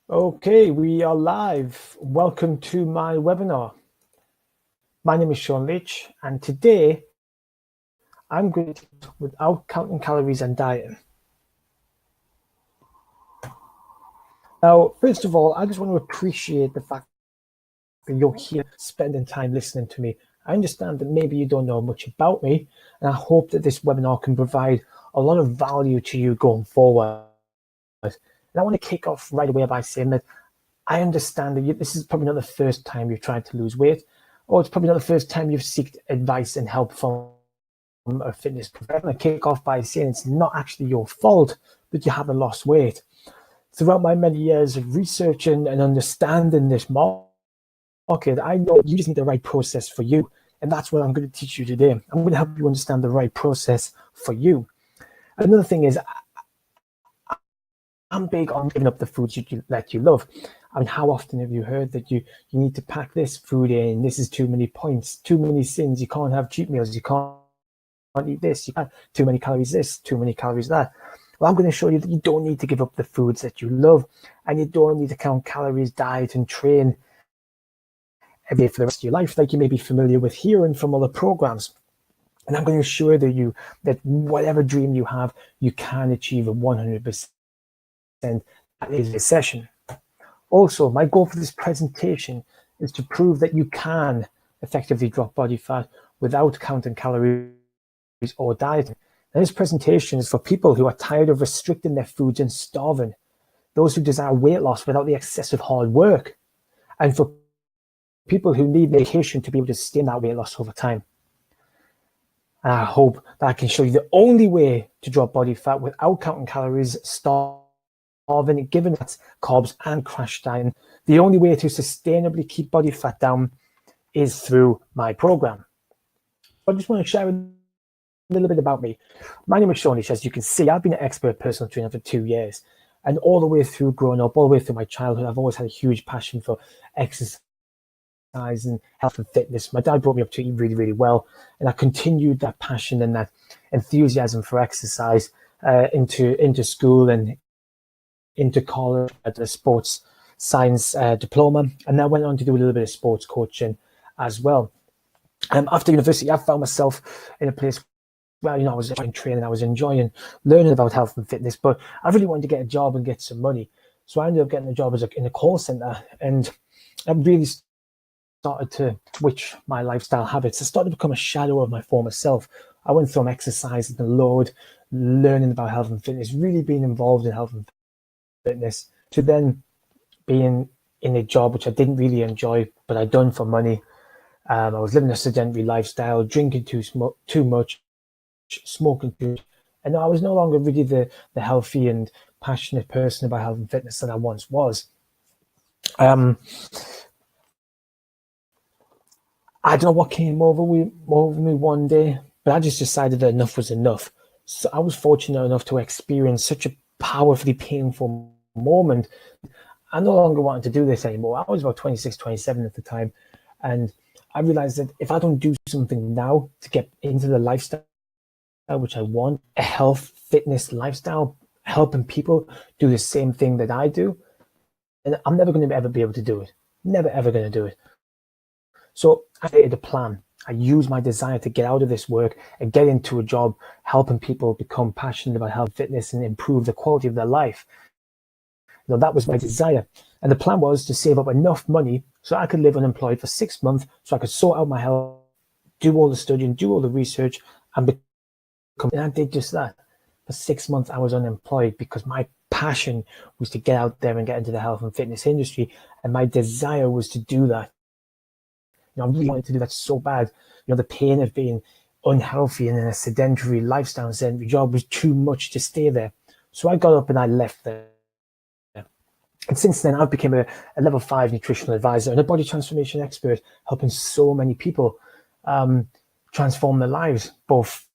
Okay, we are live. Welcome to my webinar. My name is Sean Leach, and today I'm going to talk without counting calories and dieting. Now, first of all, I just want to appreciate the fact that you're here spending time listening to me. I understand that maybe you don't know much about me, and I hope that this webinar can provide a lot of value to you going forward. And I want to kick off right away by saying that I understand that this is probably not the first time you've tried to lose weight, or it's probably not the first time you've sought advice and help from a fitness professional. I kick off by saying it's not actually your fault that you haven't lost weight. Throughout my many years of researching and understanding this market, I know you just need the right process for you. And that's what I'm going to teach you today. I'm going to help you understand the right process for you. Another thing is, I'm big on giving up the foods that you love. I mean, how often have you heard that you need to pack this food in? This is too many points, too many sins. You can't have cheat meals. You can't eat this. You can't. Too many calories this, too many calories that. Well, I'm going to show you that you don't need to give up the foods that you love, and you don't need to count calories, diet, and train every day for the rest of your life, like you may be familiar with hearing from other programs. And I'm going to assure you that whatever dream you have, you can achieve it 100%. That is this session. Also, my goal for this presentation is to prove that you can effectively drop body fat without counting calories or dieting. Now, this presentation is for people who are tired of restricting their foods and starving, those who desire weight loss without the excessive hard work, and for people who need medication to be able to sustain that weight loss over time. And I hope that I can show you the only way to drop body fat without counting calories, starving, given that carbs and crash dieting. The only way to sustainably keep body fat down is through my program. I just want to share a little bit about me. My name is Sean Leach. As you can see, I've been an expert personal trainer for 2 years. And all the way through growing up, all the way through my childhood, I've always had a huge passion for exercise and health and fitness. My dad brought me up to eat really, really well. And I continued that passion and that enthusiasm for exercise into school and into college at a sports science diploma. And I went on to do a little bit of sports coaching as well. After university, I found myself in a place where, I was enjoying training, I was enjoying learning about health and fitness, but I really wanted to get a job and get some money. So I ended up getting a job in a call center, and I really started to switch my lifestyle habits. I started to become a shadow of my former self. I went from exercising a load, learning about health and fitness, really being involved in health and fitness, to then being in a job which I didn't really enjoy, but I'd done for money. I was living a sedentary lifestyle, drinking too much, smoking too much, and I was no longer really the healthy and passionate person about health and fitness that I once was. I don't know what came over me one day, but I just decided that enough was enough. So I was fortunate enough to experience such a powerfully painful moment. I no longer wanted to do this anymore. I was about 26, 27 at the time. And I realized that if I don't do something now to get into the lifestyle which I want, a health, fitness lifestyle, helping people do the same thing that I do, and I'm never going to ever be able to do it. Never, ever going to do it. So I created a plan. I used my desire to get out of this work and get into a job helping people become passionate about health, fitness, and improve the quality of their life. That was my desire. And the plan was to save up enough money so I could live unemployed for 6 months, so I could sort out my health, do all the studying, do all the research, and become. And I did just that. For 6 months, I was unemployed because my passion was to get out there and get into the health and fitness industry. And my desire was to do that. I really wanted to do that so bad. The pain of being unhealthy and in a sedentary lifestyle and sedentary job was too much to stay there. So I got up and I left there. And since then, I've become a level 5 nutritional advisor and a body transformation expert, helping so many people transform their lives, both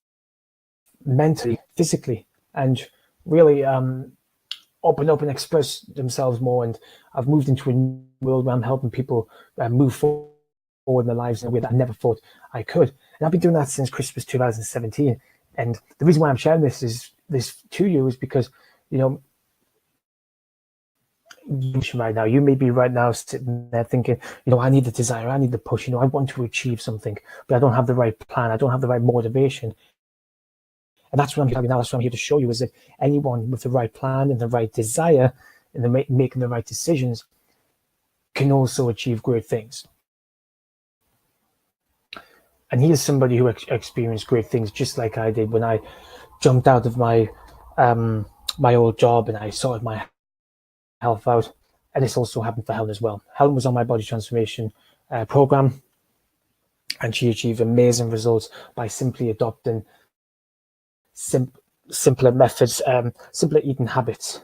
mentally, physically, and really open up and express themselves more. And I've moved into a world where I'm helping people move forward in their lives in a way that I never thought I could. And I've been doing that since Christmas 2017. And the reason why I'm sharing this to you is because, right now. You may be right now sitting there thinking, I need the desire, I need the push, I want to achieve something, but I don't have the right plan, I don't have the right motivation. And that's what I'm here now. That's what I'm here to show you, is that anyone with the right plan and the right desire and making the right decisions can also achieve great things. And here's somebody who experienced great things just like I did when I jumped out of my old job and I sorted my health out. And this also happened for Helen as well. Helen was on my body transformation program, and she achieved amazing results by simply adopting simpler methods, simpler eating habits.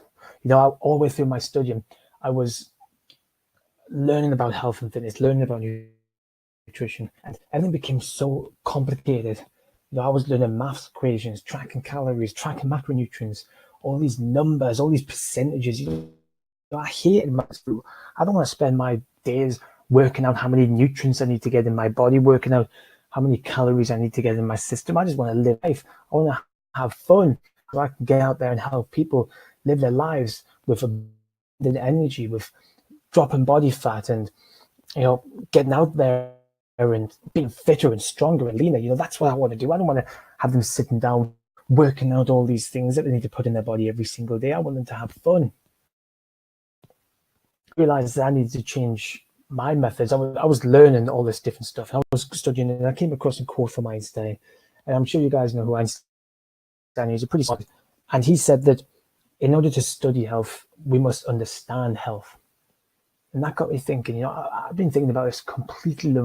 All the way through my studying, I was learning about health and fitness, learning about nutrition, and everything became so complicated. I was learning maths equations, tracking calories, tracking macronutrients, all these numbers, all these percentages. I hated maths. I don't want to spend my days working out how many nutrients I need to get in my body, working out how many calories I need to get in my system. I just want to live life. I want to have fun, so I can get out there and help people live their lives with abundant energy, with dropping body fat, and getting out there and being fitter and stronger and leaner. That's what I want to do. I don't want to have them sitting down working out all these things that they need to put in their body every single day. I want them to have fun. I realized that I needed to change my methods. I was learning all this different stuff. I was studying, and I came across a quote from Einstein, and I'm sure you guys know who Einstein is. He's a pretty smart, and he said that in order to study health, we must understand health. And that got me thinking. I've been thinking about this completely the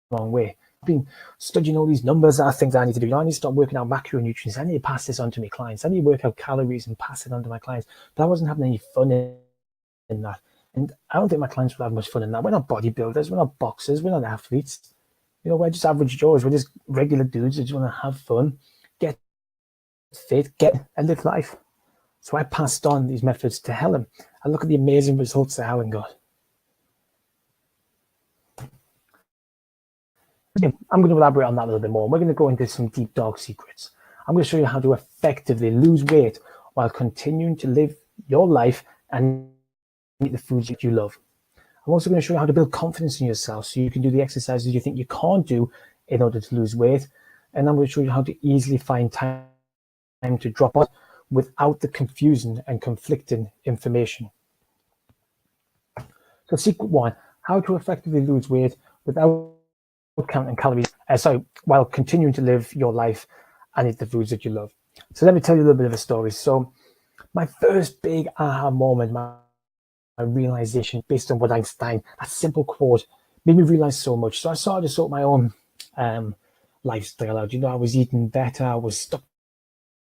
wrong way. I've been studying all these numbers that I think that I need to do. I need to start working out macronutrients. I need to pass this on to my clients. I need to work out calories and pass it on to my clients. But I wasn't having any fun in that. And I don't think my clients will have much fun in that. We're not bodybuilders. We're not boxers. We're not athletes. We're just average Joes. We're just regular dudes that just want to have fun, get fit, and live life. So I passed on these methods to Helen. And look at the amazing results that Helen got. I'm going to elaborate on that a little bit more. We're going to go into some deep, dark secrets. I'm going to show you how to effectively lose weight while continuing to live your life and eat the foods that you love. I'm also going to show you how to build confidence in yourself so you can do the exercises you think you can't do in order to lose weight. And I'm going to show you how to easily find time to drop out without the confusing and conflicting information. So secret one, how to effectively lose weight without counting calories, while continuing to live your life and eat the foods that you love. So let me tell you a little bit of a story. So my first big aha moment, my realization based on what Einstein, that simple quote, made me realize so much. So I started to sort my own lifestyle out. I was eating better. I was stopped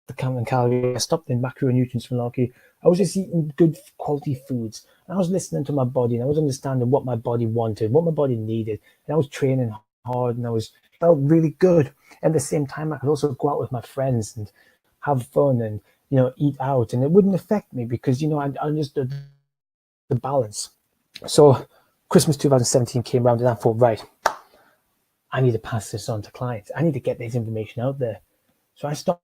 the counting calories. I stopped the macronutrients malarkey. I was just eating good quality foods. And I was listening to my body, and I was understanding what my body wanted, what my body needed. And I was training hard, and I felt really good. At the same time, I could also go out with my friends and have fun and eat out, and it wouldn't affect me because I understood the balance. So Christmas 2017 came around, and I thought, right, I need to pass this on to clients. I need to get this information out there. So I started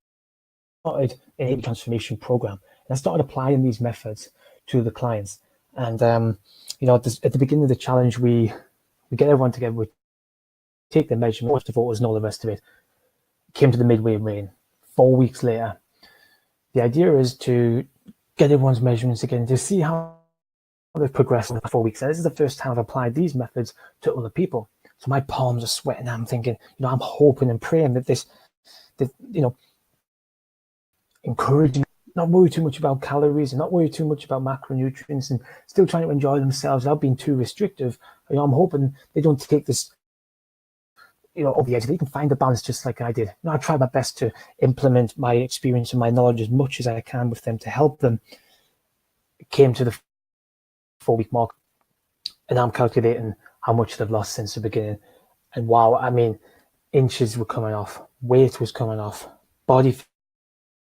a transformation program, and I started applying these methods to the clients. And at the beginning of the challenge, we get everyone together, we take the measurement, the photos, and all the rest of it. Came to the midway reign 4 weeks later. The idea is to get everyone's measurements again to see how they've progressed in the 4 weeks. And this is the first time I've applied these methods to other people. So my palms are sweating. I'm thinking, I'm hoping and praying that encouraging, not worry too much about calories and not worry too much about macronutrients and still trying to enjoy themselves without being too restrictive. I'm hoping they don't take this over the edge. They can find the balance just like I did. I tried my best to implement my experience and my knowledge as much as I can with them to help them. It came to the 4 week mark, and I'm calculating how much they've lost since the beginning. And wow, inches were coming off, weight was coming off, body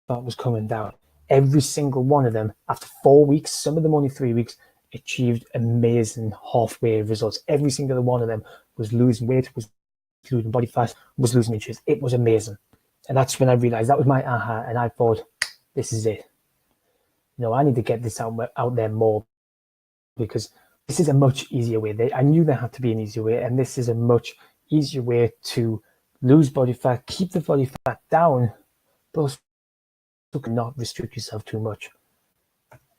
fat was coming down. Every single one of them, after 4 weeks, some of them only 3 weeks, achieved amazing halfway results. Every single one of them was losing weight, was losing body fat, was losing inches. It was amazing. And that's when I realized that was my aha. And I thought, this is it. I need to get this out there more because this is a much easier way. I knew there had to be an easier way, and this is a much easier way to lose body fat, keep the body fat down, but also not restrict yourself too much.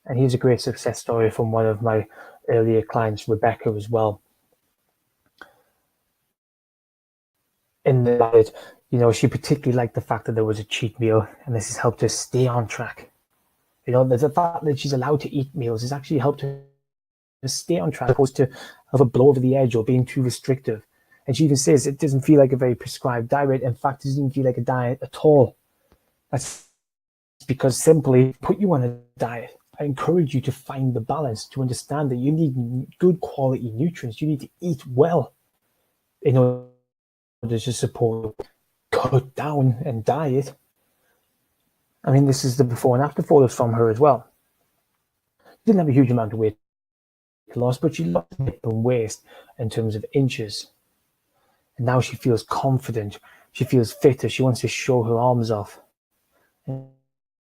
And here's a great success story from one of my earlier clients, Rebecca, as well. In the diet, she particularly liked the fact that there was a cheat meal, and this has helped her stay on track. There's the fact that she's allowed to eat meals has actually helped her to stay on track, as opposed to have a blow over the edge or being too restrictive. And she even says it doesn't feel like a very prescribed diet. In fact, it doesn't even feel like a diet at all. That's because simply put you on a diet. I encourage you to find the balance, to understand that you need good quality nutrients. You need to eat well in order to support, cut down, and diet. I mean, this is the before and after photos from her as well. She didn't have a huge amount of weight loss, but she lost hip and waist in terms of inches. And now she feels confident. She feels fitter. She wants to show her arms off. And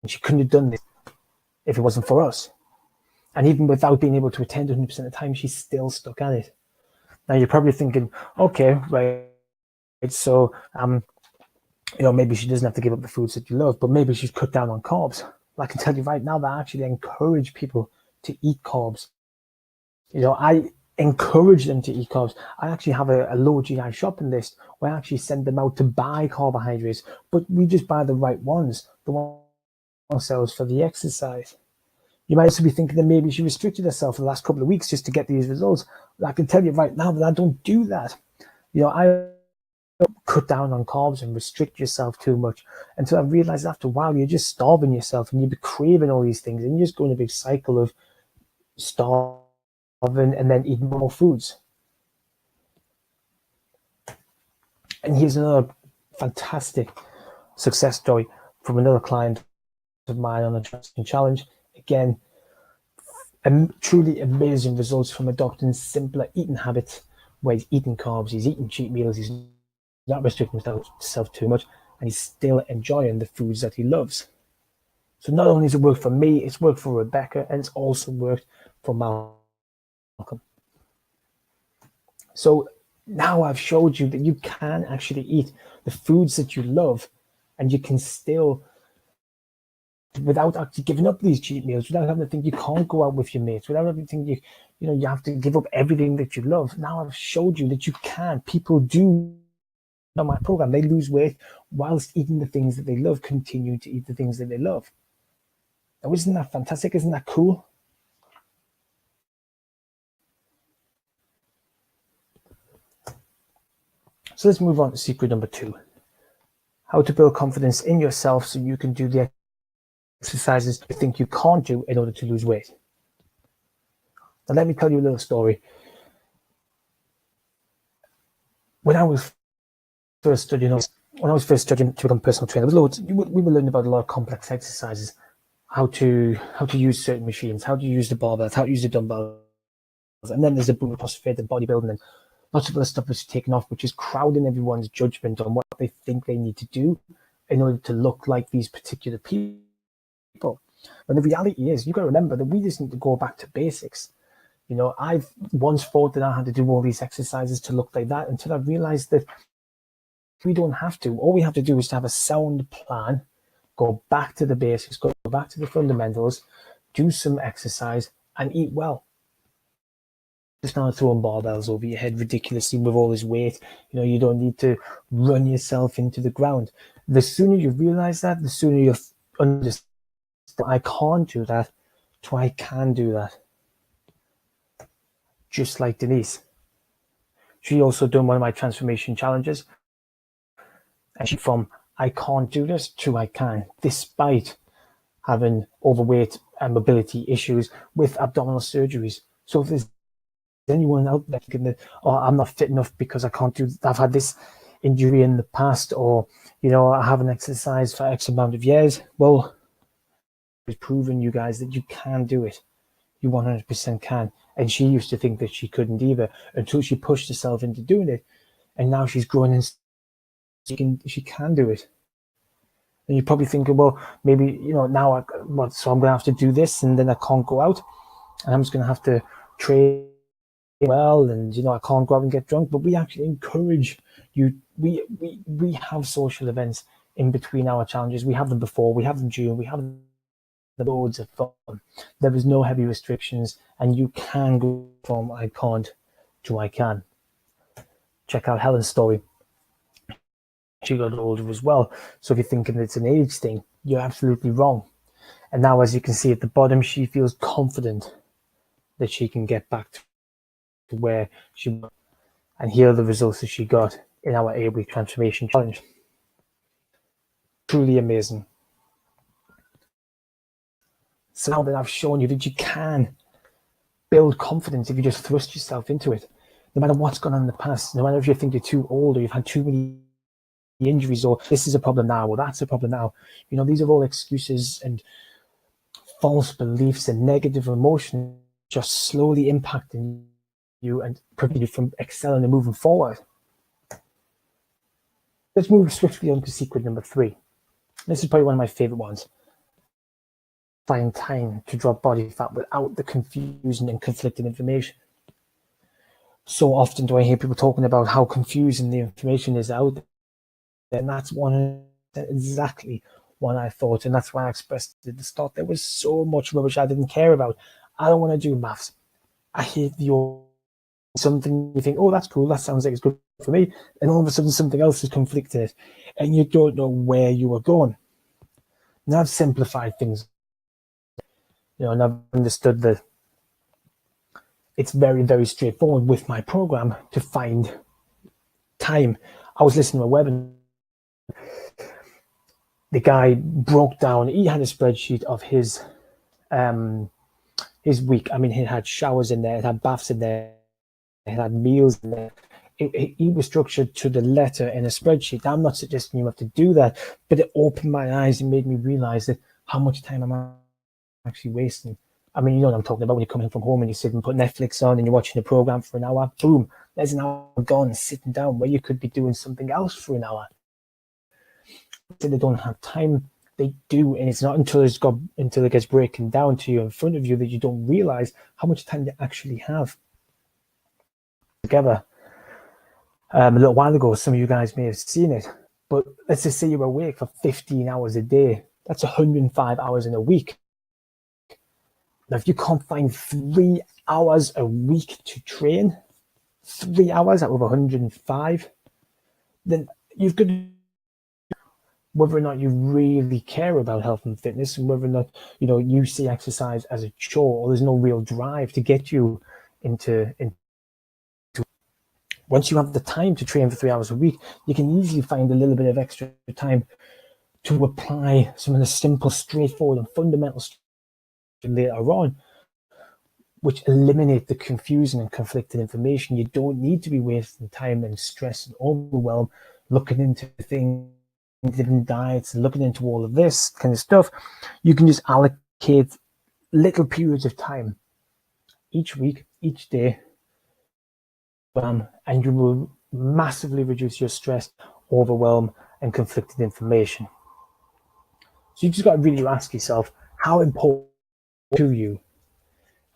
she couldn't have done this if it wasn't for us. And even without being able to attend 100% of the time, she's still stuck at it. Now you're probably thinking, okay, right, so maybe she doesn't have to give up the foods that you love, but maybe she's cut down on carbs. Well, I can tell you right now that I actually encourage people to eat carbs. I encourage them to eat carbs. I actually have a low GI shopping list where I actually send them out to buy carbohydrates, but we just buy the right ones, the ones ourselves for the exercise. You might also be thinking that maybe she restricted herself for the last couple of weeks just to get these results. Well, I can tell you right now that I don't do that. I don't cut down on carbs and restrict yourself too much until I realized after a while you're just starving yourself and you'll be craving all these things and you just go in a big cycle of starving and then eating more foods. And here's another fantastic success story from another client of mine on a nutrition challenge. Again, truly amazing results from adopting simpler eating habits where he's eating carbs, he's eating cheat meals, he's not restricting himself too much, and he's still enjoying the foods that he loves. So not only has it worked for me, it's worked for Rebecca, and it's also worked for Malcolm. So now I've showed you that you can actually eat the foods that you love, and you can still, without actually giving up these cheat meals, without having to think you can't go out with your mates, without having to think you have to give up everything that you love. Now I've showed you that you can. People do on my program, they lose weight whilst eating the things that they love, continue to eat the things that they love. Now, isn't that fantastic? Isn't that cool? So let's move on to secret number 2. How to build confidence in yourself so you can do the exercises you think you can't do in order to lose weight. Now let me tell you a little story. When I was first studying to become a personal trainer, we were learning about a lot of complex exercises, how to use certain machines, how to use the barbells, how to use the dumbbells, and then there's the boom across fit and bodybuilding, and lots of other stuff that's taken off, which is crowding everyone's judgment on what they think they need to do in order to look like these particular people. When the reality is, you've got to remember that we just need to go back to basics. I've once thought that I had to do all these exercises to look like that until I realized that we don't have to. All we have to do is to have a sound plan, go back to the basics, go back to the fundamentals, do some exercise, and eat well. Just not throwing barbells over your head ridiculously with all this weight. You don't need to run yourself into the ground. The sooner you realize that, the sooner you understand I can't do that, so I can do that. Just like Denise. She also done one of my transformation challenges. And she from I can't do this to I can, despite having overweight and mobility issues with abdominal surgeries. So if there's anyone out there thinking that, I'm not fit enough because I've had this injury in the past, or I haven't exercised for X amount of years, well, it's proven you guys that you can do it. You 100% can. And she used to think that she couldn't either until she pushed herself into doing it, and now she's growing and she can do it. And you're probably thinking, well, maybe now so I'm gonna have to do this, and then I can't go out, and I'm just gonna have to train well, and I can't go out and get drunk, but we actually encourage you. We have social events in between our challenges. We have them before, we have them during, we have them loads of fun. There is no heavy restrictions, and you can go from I can't to I can. Check out Helen's story. She got older as well. So if you're thinking it's an age thing, you're absolutely wrong. And now, as you can see at the bottom, she feels confident that she can get back to where she was. And here are the results that she got in our 8-week transformation challenge. Truly amazing. So now that I've shown you that you can build confidence if you just thrust yourself into it, no matter what's gone on in the past, no matter if you think you're too old or you've had too many injuries, or this is a problem now, or that's a problem now. These are all excuses and false beliefs and negative emotions just slowly impacting you and preventing you from excelling and moving forward. Let's move swiftly on to secret number 3. This is probably one of my favorite ones. Find time to drop body fat without the confusion and conflicting information. So often do I hear people talking about how confusing the information is out there, and that's exactly what I thought, and that's why I expressed at the start. There was so much rubbish I didn't care about. I don't want to do maths. I hate something you think, oh, that's cool, that sounds like it's good for me, and all of a sudden something else is conflicted, and you don't know where you are going. Now I've simplified things, and I've understood that it's very, very straightforward with my program to find time. I was listening to a webinar. The guy broke down, he had a spreadsheet of his week. I mean, he had showers in there, it had baths in there, it had meals in there. He was structured to the letter in a spreadsheet. I'm not suggesting you have to do that, but it opened my eyes and made me realize that how much time I'm actually wasting. I mean, you know what I'm talking about when you're coming from home and you sit and put Netflix on and you're watching a program for an hour. Boom, there's an hour gone sitting down where you could be doing something else for an hour. So they don't have time. They do, and it's not until it gets breaking down to you in front of you that you don't realize how much time you actually have. Together, a little while ago, some of you guys may have seen it, but let's just say you're awake for 15 hours a day. That's 105 hours in a week. Now, if you can't find 3 hours a week to train, 3 hours out of 105, then you've got to, whether or not you really care about health and fitness, and whether or not you see exercise as a chore, or there's no real drive to get you into. Once you have the time to train for 3 hours a week, you can easily find a little bit of extra time to apply some of the simple, straightforward, and fundamental stuff later on, which eliminate the confusing and conflicted information. You don't need to be wasting time and stress and overwhelm looking into things, different diets, and looking into all of this kind of stuff. You can just allocate little periods of time each week, each day, and you will massively reduce your stress, overwhelm, and conflicted information. So you just got to really ask yourself, how important to you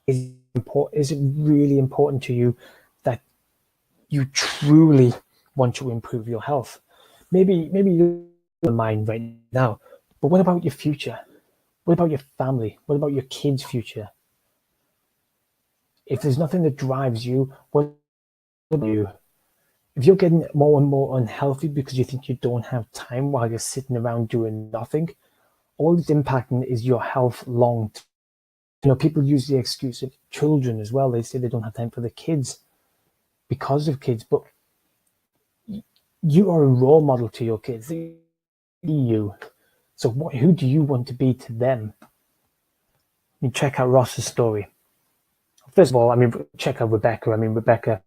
is it really important to you that you truly want to improve your health? Maybe you don't mind right now, but what about your future? What about your family? What about your kids' future? If there's nothing that drives you, what about you? If you're getting more and more unhealthy because you think you don't have time while you're sitting around doing nothing, all it's impacting is your health long term. People use the excuse of children as well. They say they don't have time for the kids because of kids, but you are a role model to your kids. So who do you want to be to them? You check out Ross's story. First of all, check out Rebecca. Rebecca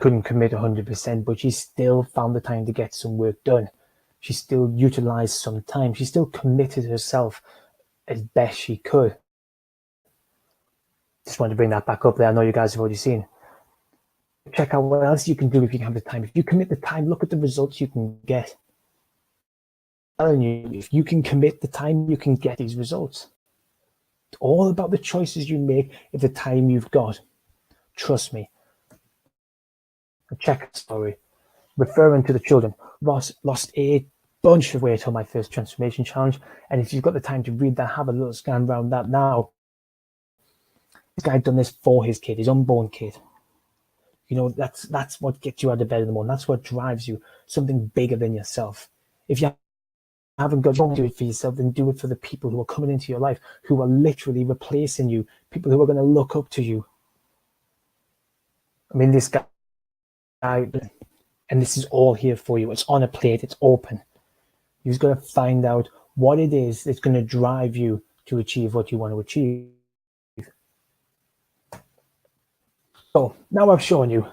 couldn't commit 100%, but she still found the time to get some work done. She still utilized some time. She still committed herself as best she could. Just wanted to bring that back up there. I know you guys have already seen. Check out what else you can do if you have the time. If you commit the time, look at the results you can get. I'm telling you, if you can commit the time, you can get these results. It's all about the choices you make at the time you've got. Trust me. Check the story. Referring to the children, Ross lost a bunch of weight on my first transformation challenge. And if you've got the time to read that, have a little scan around that now. This guy done this for his kid, his unborn kid. You know, that's what gets you out of bed in the morning. That's what drives you, something bigger than yourself. If you haven't got to do it for yourself, then do it for the people who are coming into your life, who are literally replacing you, people who are going to look up to you. I mean, this guy, and this is all here for you. It's on a plate, it's open. You've got to find out what it is that's going to drive you to achieve what you want to achieve. So now I've shown you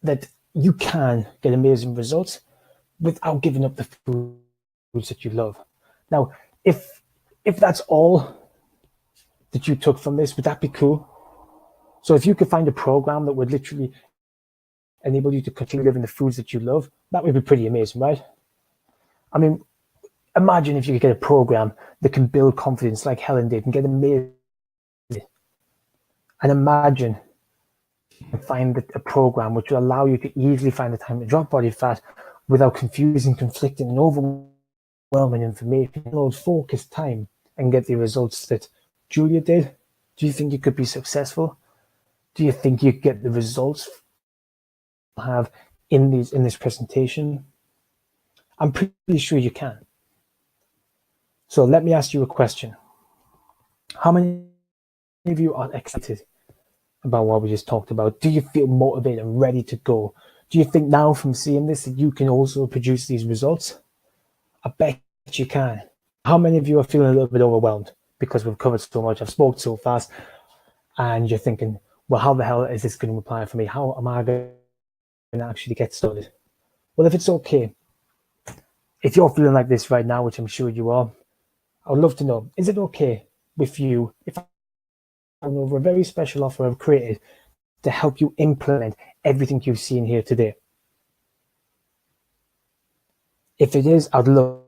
that you can get amazing results without giving up the foods that you love. Now, if that's all that you took from this, would that be cool? So if you could find a program that would literally enable you to continue living the foods that you love, that would be pretty amazing, right? I mean, imagine if you could get a program that can build confidence like Helen did and get amazing. And imagine find a program which will allow you to easily find the time to drop body fat without confusing, conflicting, and overwhelming information. Load focused time and get the results that Julia did. Do you think you could be successful? Do you think you get the results you have in this presentation? I'm pretty sure you can. So let me ask you a question. How many of you are excited about what we just talked about? Do you feel motivated and ready to go? Do you think now from seeing this that you can also produce these results? I bet you can. How many of you are feeling a little bit overwhelmed because we've covered so much, I've spoken so fast, and you're thinking, well, how the hell is this going to apply for me? How am I going to actually get started? Well, if it's okay, if you're feeling like this right now, which I'm sure you are, I would love to know, is it okay with you if I have over a very special offer I've created to help you implement everything you've seen here today? If it is, I'd love,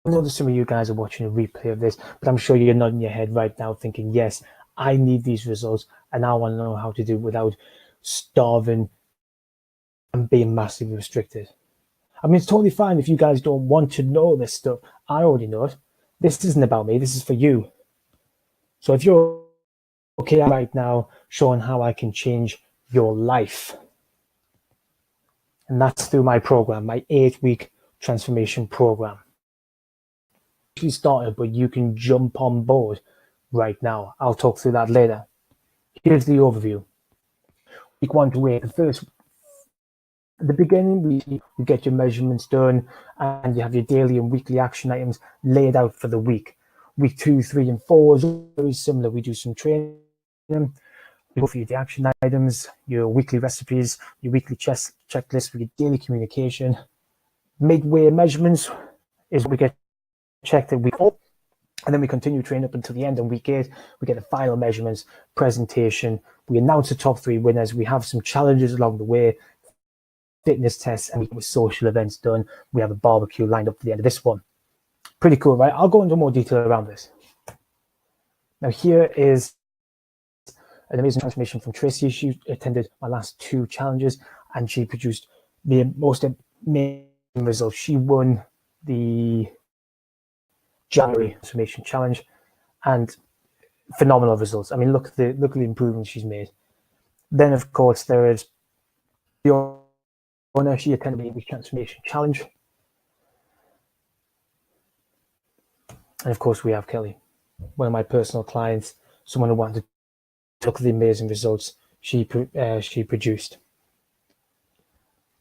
I know that some of you guys are watching a replay of this, but I'm sure you're nodding your head right now thinking, yes, I need these results and I want to know how to do it without starving and being massively restricted. I mean, it's totally fine if you guys don't want to know this stuff. I already know it. This isn't about me. This is for you. So if you're okay right now, showing how I can change your life, and that's through my program, my 8-week transformation program. Actually started, but you can jump on board right now. I'll talk through that later. Here's the overview. Week 1 to 8. At the beginning, you get your measurements done and you have your daily and weekly action items laid out for the week. Week 2, 3, and 4 is very similar. We do some training. We go for your action items, your weekly recipes, your weekly checklist for your daily communication. Midway measurements is we get checked at week 4, and then we continue training up until the end. On week 8, we get the final measurements, presentation. We announce the top 3 winners. We have some challenges along the way, fitness tests, and with social events done. We have a barbecue lined up for the end of this one. Pretty cool, right? I'll go into more detail around this. Now here is an amazing transformation from Tracy. She attended my last 2 challenges and she produced the most amazing results. She won the January transformation challenge and phenomenal results. I mean, look at the improvements she's made. Then of course there is the owner. She attended the transformation challenge. And of course we have Kelly, one of my personal clients, someone who wanted to look at the amazing results she produced.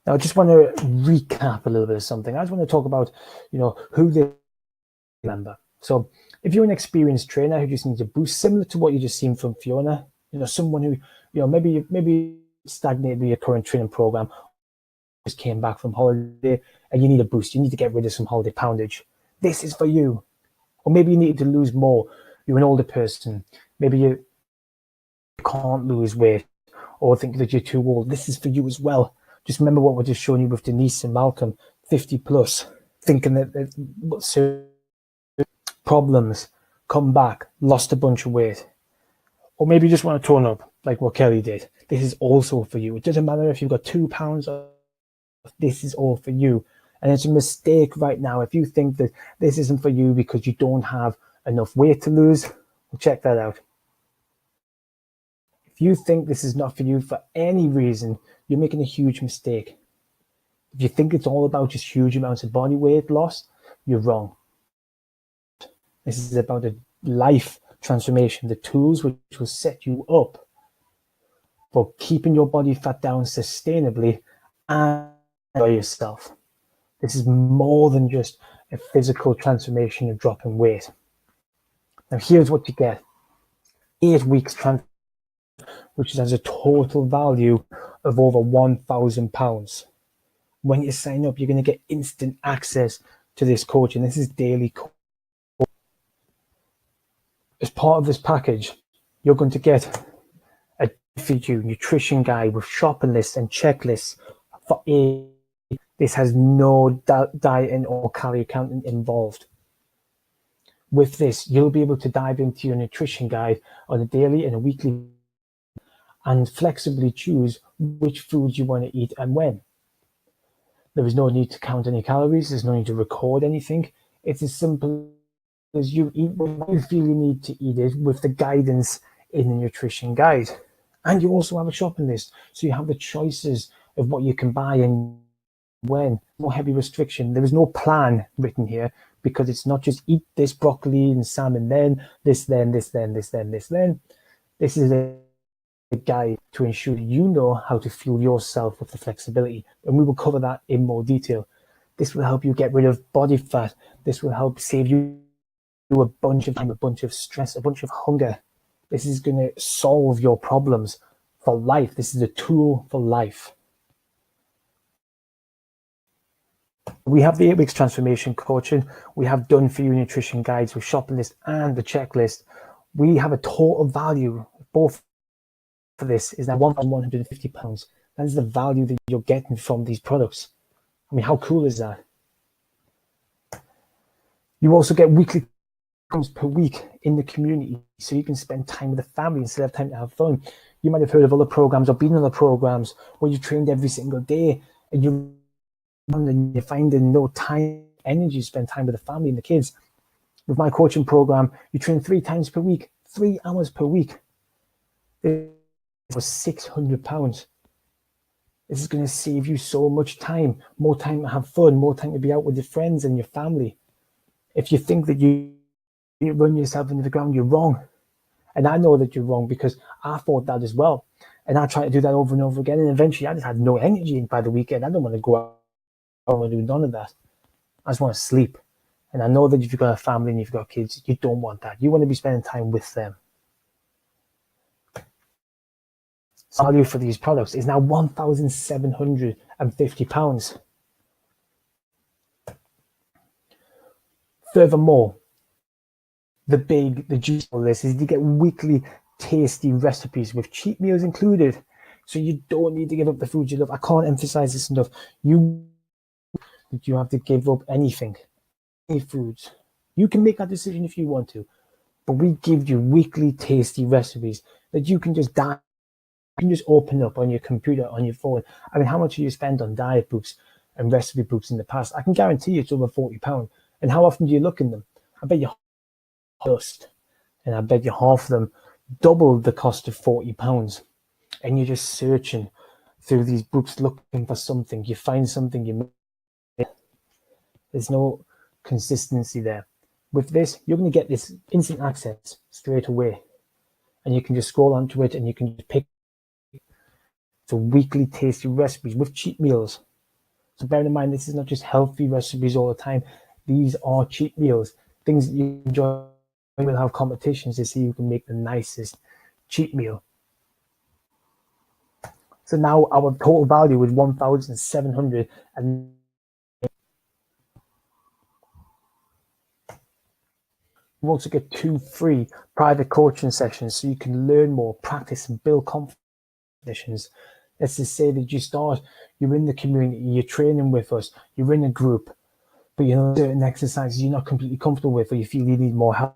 Now I just want to recap a little bit of something. I just want to talk about, who they remember. So if you're an experienced trainer who just needs a boost, similar to what you just seen from Fiona, someone who, maybe stagnated with your current training program, just came back from holiday and you need a boost, you need to get rid of some holiday poundage. This is for you. Or maybe you need to lose more. You're an older person. Maybe you can't lose weight or think that you're too old. This is for you as well. Just remember what we're just showing you with Denise and Malcolm, 50 plus, thinking that problems, come back, lost a bunch of weight. Or maybe you just want to tone up. like what Kelly did. This is also for you. It doesn't matter if you've got 2 pounds, this is all for you. And it's a mistake right now if you think that this isn't for you because you don't have enough weight to lose. Well, check that out. If you think this is not for you for any reason, you're making a huge mistake. If you think it's all about just huge amounts of body weight loss, you're wrong. This is about a life transformation, the tools which will set you up for keeping your body fat down sustainably and enjoy yourself. This is more than just a physical transformation of dropping weight. Now, here's what you get. 8 weeks transformation, which has a total value of over £1,000. When you sign up, you're going to get instant access to this coaching. This is daily coaching. As part of this package, you're going to get a feed you nutrition guide with shopping lists and checklists for this has no dieting or calorie counting involved. With this, you'll be able to dive into your nutrition guide on a daily and a weekly and flexibly choose which foods you want to eat and when. There is no need to count any calories. There's no need to record anything. It's as simple as you eat when you feel you need to eat it with the guidance in the nutrition guide. And you also have a shopping list. So you have the choices of what you can buy and when. No heavy restriction. There is no plan written here because it's not just eat this broccoli and salmon then, this then, this then, this then, this then. This is a guide to ensure you know how to fuel yourself with the flexibility. And we will cover that in more detail. This will help you get rid of body fat. This will help save you a bunch of time, a bunch of stress, a bunch of hunger. This is going to solve your problems for life. This is a tool for life. We have the 8 weeks transformation coaching. We have done for you nutrition guides with shopping list and the checklist. We have a total value, both for this is now £1,150. That is the value that you're getting from these products. I mean, how cool is that? You also get weekly times per week in the community, so you can spend time with the family instead of time to have fun. You might have heard of other programs or been in other programs where you trained every single day and you're finding no time, energy to spend time with the family and the kids. With my coaching program, you train 3 times per week, 3 hours per week. It was £600. This is going to save you so much time, more time to have fun, more time to be out with your friends and your family. If you think that you run yourself into the ground, you're wrong. And I know that you're wrong because I thought that as well. And I tried to do that over and over again. And eventually I just had no energy by the weekend. I don't want to go out. I don't want to do none of that. I just want to sleep. And I know that if you've got a family and you've got kids, you don't want that. You want to be spending time with them. Value for these products is now £1,750. Furthermore, the juice of this is you get weekly tasty recipes with cheat meals included. So you don't need to give up the food you love. I can't emphasize this enough. You have to give up anything, any foods. You can make that decision if you want to, but we give you weekly tasty recipes that you can just dive. You can just open up on your computer, on your phone. I mean, how much have you spent on diet books and recipe books in the past? I can guarantee you it's over £40. And how often do you look in them? I bet you dust, and I bet you half of them double the cost of £40. And you're just searching through these books looking for something. You find something, there's no consistency there. With this, you're going to get this instant access straight away. And you can just scroll onto it and you can just pick the weekly tasty recipes with cheat meals. So bear in mind, this is not just healthy recipes all the time. These are cheat meals, things that you enjoy. We'll have competitions to see who can make the nicest cheat meal. So now our total value is $1,700, and you also get 2 free private coaching sessions so you can learn more, practice, and build confidence. Let's just say that you're in the community, you're training with us, you're in a group, but you know certain exercises you're not completely comfortable with, or you feel you need more help.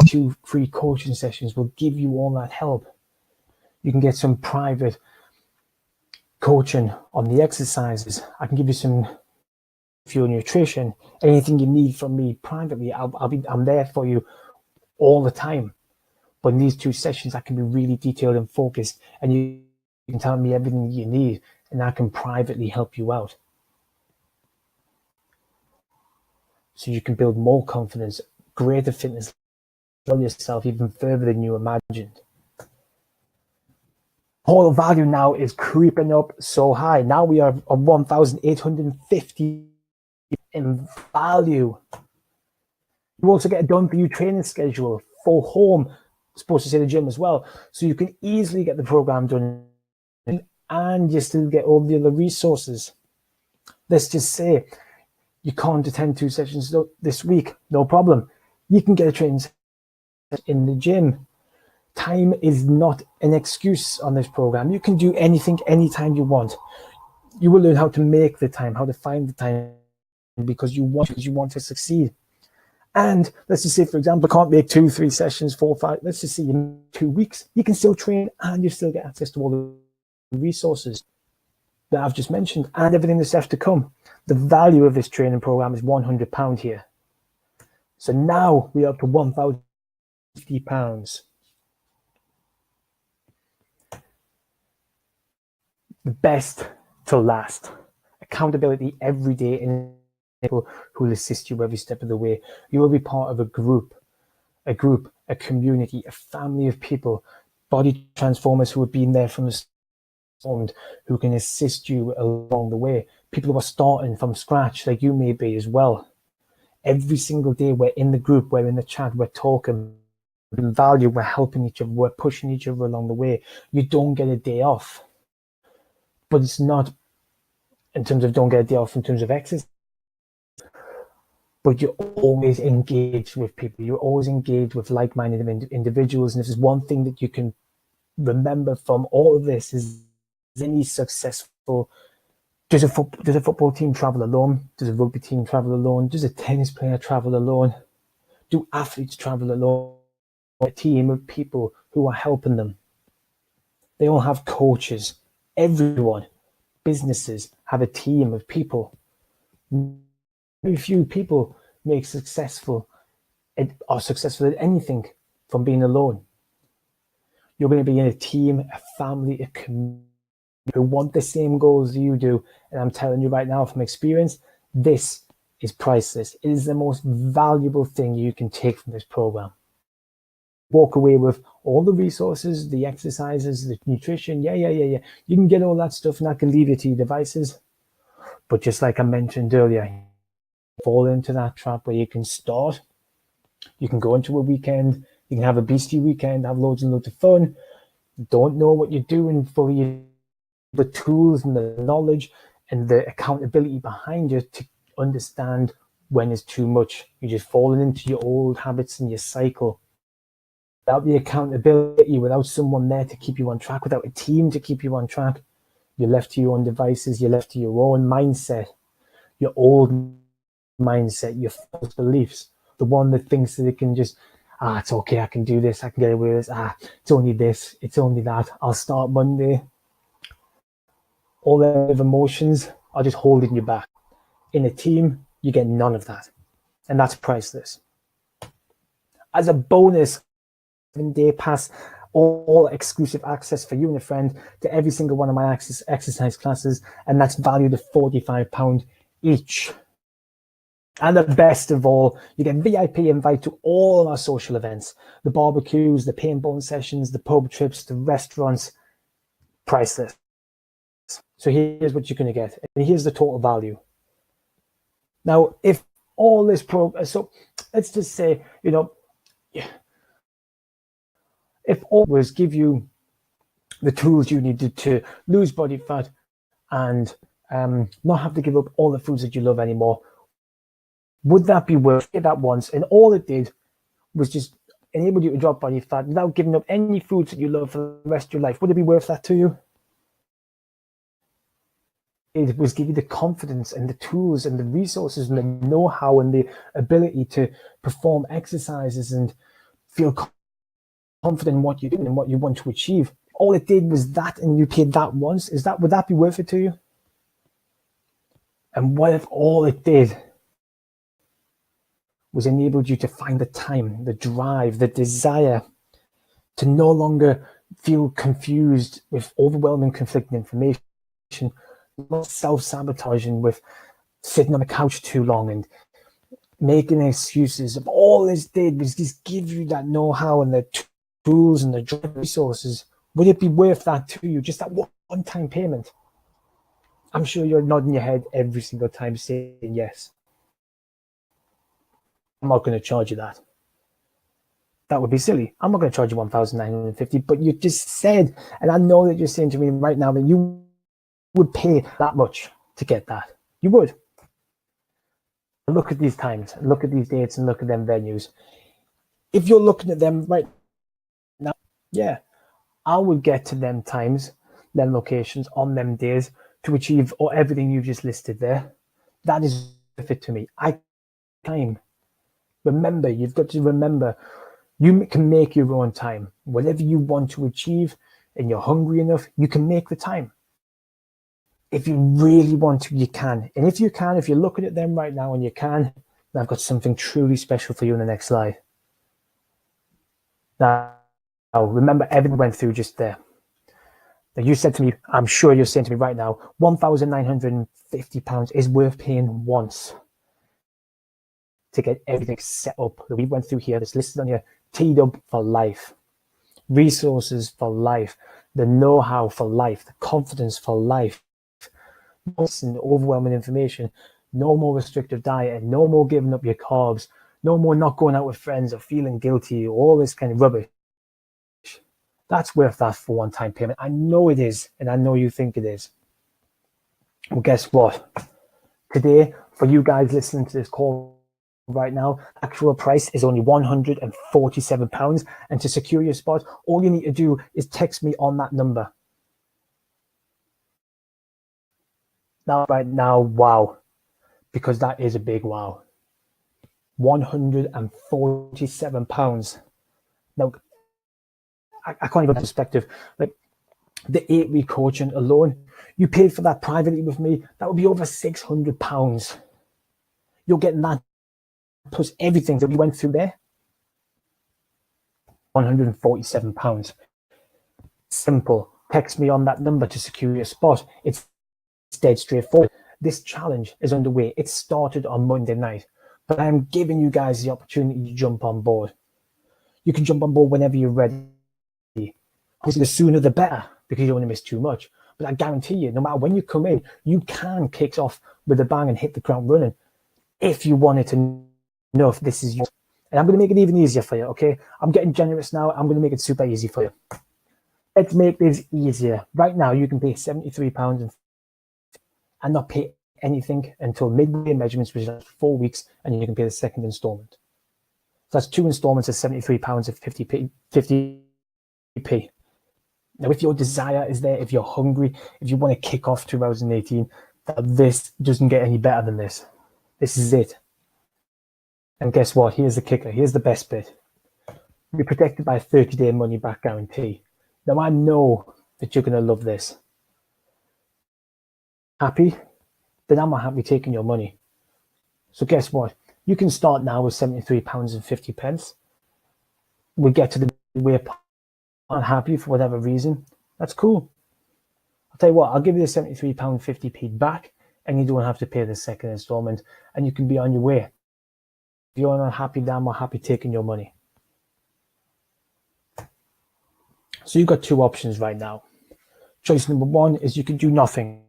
2 free coaching sessions will give you all that help. You can get some private coaching on the exercises. I can give you some fuel nutrition, anything you need from me privately. I'm there for you all the time. But in these 2 sessions, I can be really detailed and focused, and you can tell me everything you need, and I can privately help you out. So you can build more confidence, greater fitness, love yourself even further than you imagined. Total value now is creeping up so high. Now we are on 1,850 in value. You also get a done for you training schedule for home, supposed to say the gym as well. So you can easily get the program done and you still get all the other resources. Let's just say you can't attend 2 sessions this week, no problem. You can get a training session in the gym. Time is not an excuse on this program. You can do anything, anytime you want. You will learn how to make the time, how to find the time, because you want to succeed. And let's just say, for example, I can't make 2, 3 sessions, 4, 5. Let's just say in 2 weeks, you can still train and you still get access to all the resources that I've just mentioned and everything that's left to come. The value of this training program is £100 here. So now we're up to £1,050. The best to last. Accountability every day, and people who will assist you every step of the way. You will be part of a group, a community, a family of people, body transformers who have been there from the start, who can assist you along the way. People who are starting from scratch, like you may be as well. Every single day we're in the group, we're in the chat, we're talking in value, we're helping each other, we're pushing each other along the way. You don't get a day off. But it's not in terms of don't get a day off in terms of exercise, but you're always engaged with people. You're always engaged with like-minded individuals. And if there's one thing that you can remember from all of this is any successful, does a football team travel alone? Does a rugby team travel alone? Does a tennis player travel alone? Do athletes travel alone? A team of people who are helping them. They all have coaches. Everyone, businesses have a team of people. Very few people are successful at anything from being alone. You're going to be in a team, a family, a community who want the same goals you do. And I'm telling you right now from experience, this is priceless. It is the most valuable thing you can take from this program. Walk away with all the resources, the exercises, the nutrition. Yeah. You can get all that stuff and that can leave you to your devices. But just like I mentioned earlier, fall into that trap where you can start, you can go into a weekend, you can have a beastie weekend, have loads and loads of fun, don't know what you're doing fully, the tools and the knowledge and the accountability behind you to understand when it's too much. You're just falling into your old habits and your cycle. Without the accountability, without someone there to keep you on track, without a team to keep you on track, you're left to your own devices, you're left to your own mindset, your old mindset, your false beliefs, the one that thinks that it can just, it's okay, I can do this, I can get away with this, it's only this, it's only that, I'll start Monday. All the emotions are just holding you back. In a team, you get none of that. And that's priceless. As a bonus, 7-day pass, all exclusive access for you and a friend to every single one of my exercise classes, and that's valued at £45 each. And the best of all, you get VIP invite to all of our social events, the barbecues, the paintball sessions, the pub trips, the restaurants. Priceless. So here's what you're going to get, and here's the total value. Now, if all this so let's just say, if all was give you the tools you needed to lose body fat and not have to give up all the foods that you love anymore, would that be worth it at once? And all it did was just enable you to drop body fat without giving up any foods that you love for the rest of your life. Would it be worth that to you? It was give you the confidence and the tools and the resources and the know-how and the ability to perform exercises and feel confident in what you're doing and what you want to achieve. all it did was that, and you paid that once, would that be worth it to you? And what if all it did was enabled you to find the time, the drive, the desire to no longer feel confused with overwhelming conflicting information, not self-sabotaging with sitting on the couch too long and making excuses. If all this did was just give you that know-how and the tools and the resources, would it be worth that to you? Just that one-time payment? I'm sure you're nodding your head every single time saying yes. I'm not going to charge you that. That would be silly. I'm not going to charge you $1,950, but you just said, and I know that you're saying to me right now that you would pay that much to get that. You would. Look at these times, look at these dates, and look at them venues. If you're looking at them right now, yeah, I would get to them times, them locations, on them days to achieve or everything you've just listed there. That is worth it to me. Time. Remember, you've got to remember, you can make your own time. Whatever you want to achieve and you're hungry enough, you can make the time. If you really want to, you can. And if you're looking at them right now and you can, then I've got something truly special for you in the next slide. Now, remember everything we went through just there. Now, you said to me, I'm sure you're saying to me right now, £1,950 is worth paying once to get everything set up that we went through here, that's listed on here, teed up for life. Resources for life, the know-how for life, the confidence for life, and overwhelming information, no more restrictive diet, no more giving up your carbs, no more not going out with friends or feeling guilty, or all this kind of rubbish. That's worth that for one-time payment. I know it is, and I know you think it is. Well, guess what? Today, for you guys listening to this call right now, actual price is only £147, and to secure your spot, all you need to do is text me on that number. Now, right now, wow, because that is a big wow. £147. Now, I can't even perspective. Like the 8-week coaching alone, you paid for that privately with me, that would be over £600. You're getting that plus everything that we went through there. £147. Simple. Text me on that number to secure your spot. It's dead straightforward. This challenge is underway. It started on Monday night, but I'm giving you guys the opportunity to jump on board. You can jump on board whenever you're ready. Obviously, the sooner the better, because you don't want to miss too much. But I guarantee you, no matter when you come in, you can kick off with a bang and hit the ground running. If you wanted to know if this is yours. And I'm going to make it even easier for you, okay? I'm getting generous now. I'm going to make it super easy for you. Let's make this easier. Right now, you can pay £73 and not pay anything until midway measurements, which is 4 weeks, and you can pay the second installment. So that's 2 installments of £73 at 50p. Now, if your desire is there, if you're hungry, if you want to kick off 2018, this doesn't get any better than this. This is it. And guess what? Here's the kicker. Here's the best bit. You're protected by a 30-day money-back guarantee. Now, I know that you're going to love this. Happy? Then I'm not happy taking your money. So guess what? You can start now with £73.50. We'll get to the way unhappy for whatever reason. That's cool. I'll tell you what, I'll give you the £73.50p back, and you don't have to pay the second installment, and you can be on your way. If you're not happy, then I'm not happy taking your money. So you've got 2 options right now. Choice number 1 is you can do nothing.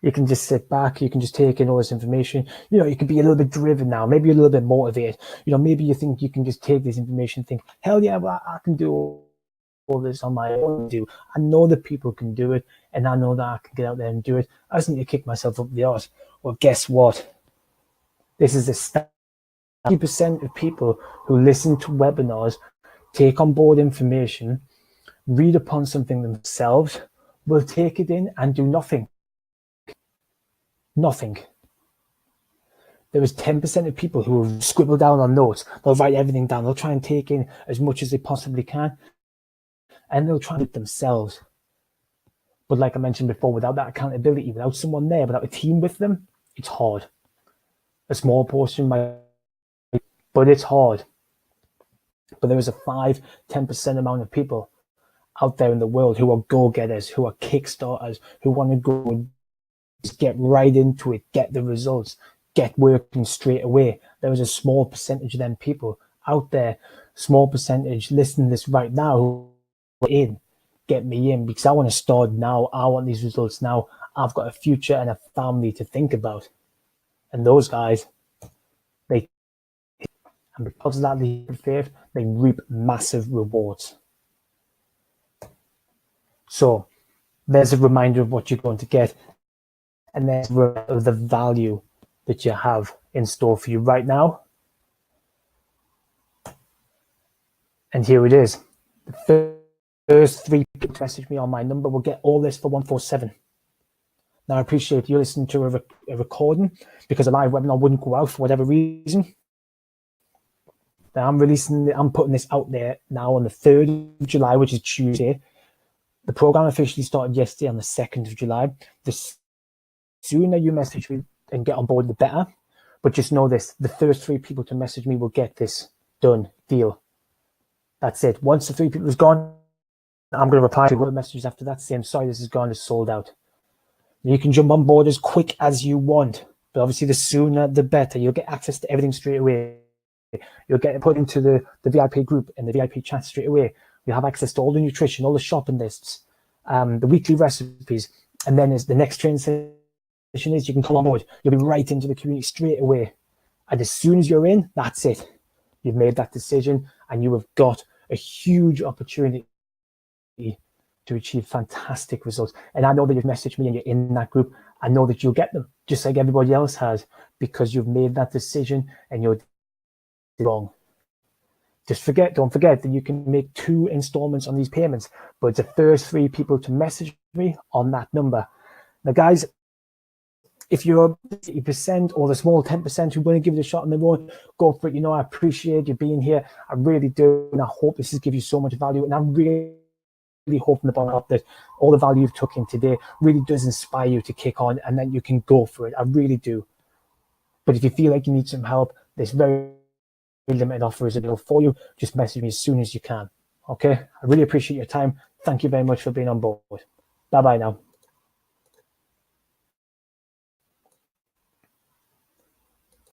You can just sit back, you can just take in all this information. You know, you can be a little bit driven now, maybe a little bit motivated. You know, maybe you think you can just take this information and think, hell yeah, well, I can do all this on my own. I know that people can do it, and I know that I can get out there and do it. I just need to kick myself up the arse. Well, guess what? This is the 90% of people who listen to webinars, take on board information, read upon something themselves, will take it in and do nothing. Nothing. There is 10% of people who will scribble down on notes. They'll write everything down. They'll try and take in as much as they possibly can. and they'll try it themselves. But like I mentioned before, without that accountability, without someone there, without a team with them, it's hard. A small portion might, but it's hard. But there is a 5-10% amount of people out there in the world who are go-getters, who are kickstarters, who want to go and just get right into it, get the results, get working straight away. There is a small percentage of them people out there, small percentage listening to this right now who are in. Get me in, because I want to start now. I want these results now. I've got a future and a family to think about. And those guys, and because of that leap of faith, they reap massive rewards. So there's a reminder of what you're going to get, and there's the value that you have in store for you right now. And here it is. The first 3 people to message me on my number will get all this for $147. Now, I appreciate you listening to a recording, because a live webinar wouldn't go out for whatever reason. Now, I'm putting this out there now on the 3rd of July, which is Tuesday. The program officially started yesterday on the 2nd of July. The sooner you message me and get on board, the better. But just know this, the first 3 people to message me will get this done deal. That's it. Once the 3 people is gone, I'm going to reply to other messages after that saying, sorry, this is gone, it's sold out. You can jump on board as quick as you want, but obviously the sooner the better. You'll get access to everything straight away. You'll get put into the VIP group and the VIP chat straight away. You'll have access to all the nutrition, all the shopping lists, the weekly recipes, and then as the next training session is, you can come on board. You'll be right into the community straight away. And as soon as you're in, that's it. You've made that decision, and you have got a huge opportunity to achieve fantastic results. And I know that you've messaged me and you're in that group. I know that you'll get them, just like everybody else has, because you've made that decision and you're wrong. Don't forget that you can make 2 installments on these payments, but it's the first 3 people to message me on that number. Now, guys, if you're 80% or the small 10% who want to give it a shot and they won't, go for it. You know, I appreciate you being here. I really do. And I hope this has given you so much value. And I'm really hope from the bottom up that all the value you've took in today really does inspire you to kick on, and then you can go for it. I really do. But if you feel like you need some help, this very limited offer is available for you. Just message me as soon as you can. Okay? I really appreciate your time. Thank you very much for being on board. Bye-bye now.